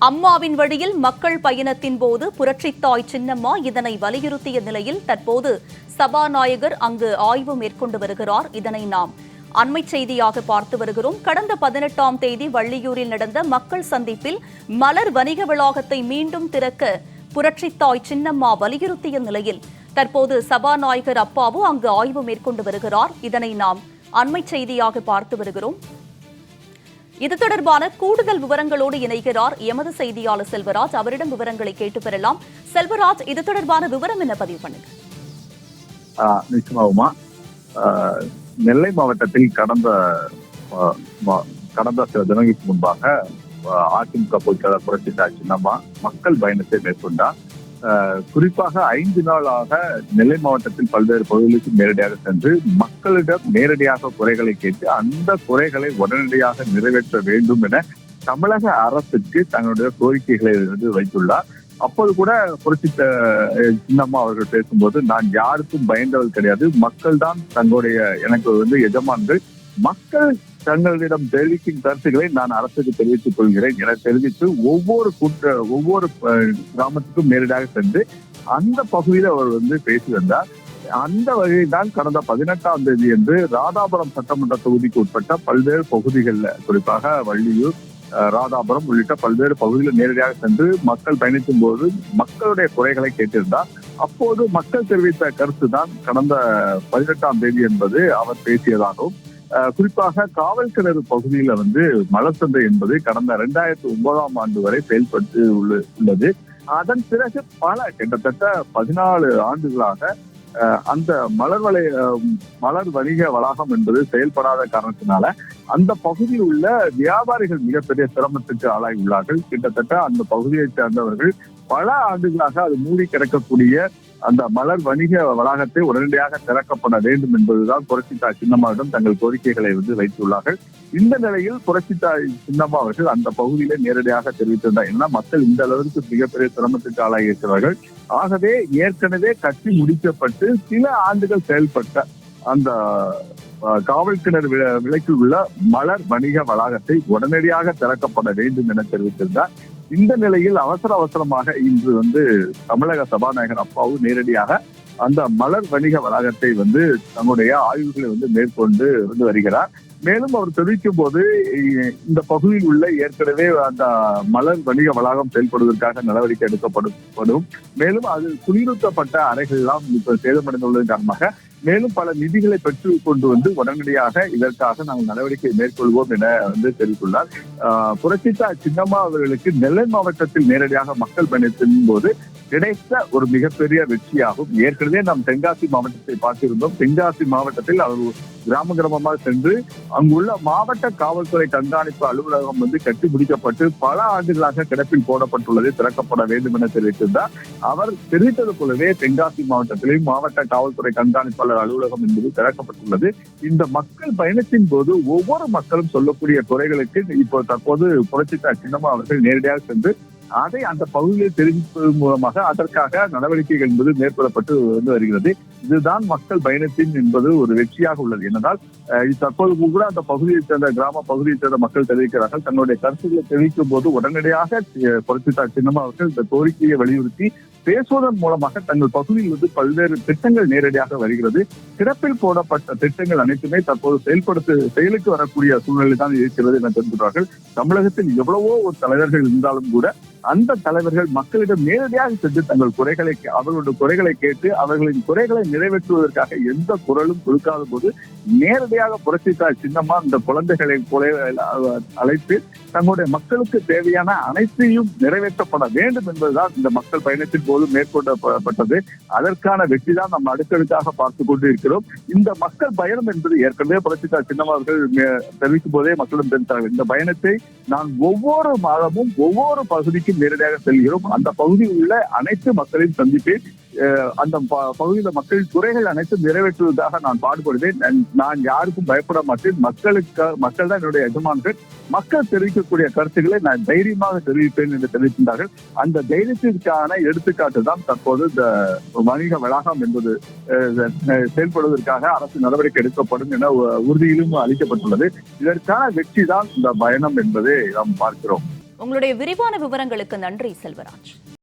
அம்மாவின் வழியில் மக்கள் பயணத்தின் போது புரட்சித்தாய் சின்னம்மா இதனை வலியுறுத்திய நிலையில் தற்போது சபாநாயகர் அங்கு ஆய்வு மேற்கொண்டு வருகிறார். இதனை நாம் அண்மை செய்தியாக பார்த்து வருகிறோம். கடந்த 18ஆம் தேதி வள்ளியூரில் நடந்த மக்கள் சந்திப்பில் மலர் வணிக வளாகத்தை மீண்டும் திறக்க புரட்சித்தாய் சின்னம்மா வலியுறுத்திய நிலையில் தற்போது சபாநாயகர் அப்பாவு அங்கு ஆய்வு மேற்கொண்டு வருகிறார். இதனை நாம் அண்மை செய்தியாக பார்த்து வருகிறோம். இது தொடர்பான கூடுதல் விவரங்களோடு இணைகிறார் எமது செய்தியாளர் செல்வராஜ். அவரிடம் விவரங்களை கேட்டு பெறலாம். செல்வராஜ், இது தொடர்பான விவரம் என்ன பதிவு பண்ணுங்க? நிச்சயமாகுமா, நெல்லை மாவட்டத்தில் கடந்த சில தினங்களுக்கு முன்பாக அதிமுக பொதுச்செயலாளர் புரட்சித்தாய் சின்னம்மா மக்கள் பயணத்தை மேற்கொண்டார். குறிப்பாக 5 நாளாக நெல்லை மாவட்டத்தில் பல்வேறு பகுதிகளுக்கு நேரடியாக சென்று மக்களிடம் நேரடியாக குறைகளை கேட்டு அந்த குறைகளை உடனடியாக நிறைவேற்ற வேண்டும் என தமிழக அரசுக்கு தங்களுடைய கோரிக்கைகளை வைத்துள்ளார். அப்போது கூட புரட்சி சின்னம்மா அவர்கள் பேசும்போது, நான் யாருக்கும் பயந்தவர்கள் கிடையாது, மக்கள் தான் தங்களுடைய எனக்கு எஜமான்கள், மக்கள் தங்களிடம் தெரிவிக்கும் கருத்துக்களை நான் அரசுக்கு தெரிவித்துக் கொள்கிறேன் என தெரிவித்து ஒவ்வொரு கிராமத்துக்கும் நேரடியாக சென்று அந்த பகுதியில் அவர் பேசி வந்தார். அந்த வகையில் தான் கடந்த 18ஆம் தேதி என்று ராதாபுரம் சட்டமன்ற தொகுதிக்கு உட்பட்ட பல்வேறு பகுதிகளில், குறிப்பாக வள்ளியூர், ராதாபுரம் உள்ளிட்ட பல்வேறு பகுதிகளில் நேரடியாக சென்று மக்கள் பயணிக்கும் போது மக்களுடைய குறைகளை கேட்டிருந்தார். அப்போது மக்கள் தெரிவித்த கருத்து தான் கடந்த 18ஆம் தேதி என்பது அவர் பேசியதாகவும், குறிப்பாக காவல் கிணறு பகுதியில மலர் சந்தை என்பது கடந்த 2009ஆம் ஆண்டு வரை செயல்பட்டு உள்ளது. அதன் பிறகு கிட்டத்தட்ட 14 ஆண்டுகளாக அந்த மலர் வணிக வளாகம் என்பது செயல்படாத காரணத்தினால அந்த பகுதியில் உள்ள வியாபாரிகள் மிகப்பெரிய சிரமத்துக்கு ஆளாகி உள்ளார்கள். கிட்டத்தட்ட அந்த பகுதியை சேர்ந்தவர்கள் பல ஆண்டுகளாக அது மூடி கிடக்கக்கூடிய அந்த மலர் வணிக வளாகத்தை உடனடியாக திறக்கப்பட வேண்டும் என்பதுதான் புரட்சித்தாய் சின்னம்மாவிடம் தங்கள் கோரிக்கைகளை வைத்துள்ளார்கள். இந்த நிலையில் புரட்சித்தாய் சின்னம்மா அவர்கள் அந்த பகுதியிலே நேரடியாக தெரிவித்திருந்தார். ஏன்னா மக்கள் இந்த அளவிற்கு மிகப்பெரிய சிரமத்துக்கு ஆளாகி இருக்கிறார்கள். ஆகவே ஏற்கனவே கட்டி முடிக்கப்பட்டு சில ஆண்டுகள் செயல்பட்ட அந்த காவல் கிணறு விலைக்குள் உள்ள மலர் வணிக வளாகத்தை உடனடியாக திறக்கப்பட வேண்டும் என தெரிவித்திருந்தார். இந்த நிலையில் அவசரமாக இன்று தமிழக சபாநாயகர் அப்பாவு நேரடியாக அந்த மலர் வணிக வளாகத்தை தன்னுடைய ஆய்வுகளை மேற்கொண்டு வருகிறார். மேலும் அவர் தெரிவிக்கும் போது, இந்த பகுதியில் உள்ள ஏற்கனவே அந்த மலர் வணிக வளாகம் செயல்படுவதற்காக நடவடிக்கை எடுக்கப்படும். மேலும் அது குளிரூட்டப்பட்ட அறைகள் எல்லாம் இப்ப சேதமடைந்துள்ளதன் காரணமாக மேலும் பல நிதிகளை பெற்றுக் கொண்டு உடனடியாக இதற்காக நாங்கள் நடவடிக்கை மேற்கொள்வோம் என தெரிவித்துள்ளார். புரட்சித்தாய் சின்னம்மா அவர்களுக்கு நெல்லை மாவட்டத்தில் நேரடியாக மக்கள் பயணத்தின் போது கிடைத்த ஒரு மிகப்பெரிய வெற்றியாகும். ஏற்கனவே நாம் தென்காசி மாவட்டத்தை பார்த்திருந்தோம். தென்காசி மாவட்டத்தில் அவர் கிராமமாக சென்று அங்குள்ள மாவட்ட காவல்துறை கண்காணிப்பு அலுவலகம் கட்டி முடிக்கப்பட்டு பல ஆண்டுகளாக கிடப்பில் போடப்பட்டுள்ளது, திறக்கப்பட வேண்டும் என தெரிவித்திருந்தார். அவர் தெரிவித்தது போலவே தென்காசி மாவட்டத்திலும் மாவட்ட காவல்துறை கண்காணிப்பாளர் அலுவலகம் என்பது திறக்கப்பட்டுள்ளது. இந்த மக்கள் பயணத்தின் போது ஒவ்வொரு மக்களும் சொல்லக்கூடிய குறைகளுக்கு இப்போ தற்போது புரட்சித்தாய் சின்னம்மா அவர்கள் நேரடியாக சென்று அதை அந்த பகுதியில் தெரிவிப்பதன் மூலமாக அதற்காக நடவடிக்கைகள் என்பது மேற்கொள்ளப்பட்டு வருகிறது. இதுதான் மக்கள் பயணத்தின் என்பது ஒரு வெற்றியாக உள்ளது. என்னென்றால் தற்போது கூட அந்த பகுதியைச் சேர்ந்த கிராம பகுதியைச் சேர்ந்த மக்கள் தெரிவிக்கிறார்கள். தங்களுடைய கருத்துக்களை தெரிவிக்கும் போது உடனடியாக புரட்சித்தாய் சின்னம்மா அவர்கள் இந்த கோரிக்கையை வலியுறுத்தி பேசுவதன் மூலமாக தங்கள் பகுதியில் பல்வேறு திட்டங்கள் நேரடியாக வருகிறது. கிடப்பில் போடப்பட்ட திட்டங்கள் அனைத்துமே தற்போது செயலுக்கு வரக்கூடிய சூழ்நிலை தான் இருக்கிறது என தெரிவிக்கிறார்கள். தமிழகத்தில் எவ்வளவோ ஒரு தலைவர்கள் இருந்தாலும் கூட அந்த தலைவர்கள் மக்களிடம் நேரடியாக சென்று தங்கள் அவர்களுடைய குறைகளை கேட்டு அவர்களின் குறைகளை நிறைவேற்றுவதற்காக எந்த குரலும் கொடுக்காத போது நேரடியாக புரட்சித்தாய் சின்னம்மா இந்த குழந்தைகளை அழைத்து தங்களுடைய மக்களுக்கு தேவையான அனைத்தையும் நிறைவேற்றப்பட வேண்டும் என்பதுதான் இந்த மக்கள் பயணத்தின் போது மேற்கொள்ளப்பட்டது. அதற்கான வெற்றி தான் நாம் அடுக்கடுக்காக பார்த்துக் கொண்டு இருக்கிறோம். இந்த மக்கள் பயணம் என்பது ஏற்கனவே புரட்சித்தாய் சின்னம்மா அவர்கள் தெரிவிக்கும் போதே மக்களிடம் தெரிவித்தார்கள். இந்த பயணத்தை நான் ஒவ்வொரு மாதமும் ஒவ்வொரு பகுதிக்கும் நேரடியாக செல்கிறோம். அந்த பகுதியில் உள்ள அனைத்து மக்களையும் சந்திப்பேன். அந்த பகுதியில் மக்களின் குறைகள் அனைத்தும் நிறைவேற்றுவதற்காக நான் பாடுபடுவேன். நான் யாருக்கும் பயப்பட மாட்டேன். மக்கள் தான் என்னுடைய எஜமான்கள். மக்கள் தெரிவிக்கக்கூடிய கருத்துக்களை நான் தைரியமாக தெரிவிப்பேன் என்று தெரிவிக்கின்றார்கள். அந்த தைரியத்திற்கான எடுத்துக்காட்டு தான் தற்போது இந்த வணிக வளாகம் என்பது செயல்படுவதற்காக அரசு நடவடிக்கை எடுக்கப்படும் என உறுதியிலும் அளிக்கப்பட்டுள்ளது. இதற்கான வெற்றி தான் இந்த பயணம் என்பதை நாம் பார்க்கிறோம். உங்களுடைய விரிவான விவரங்களுக்கு நன்றி செல்வராஜ்.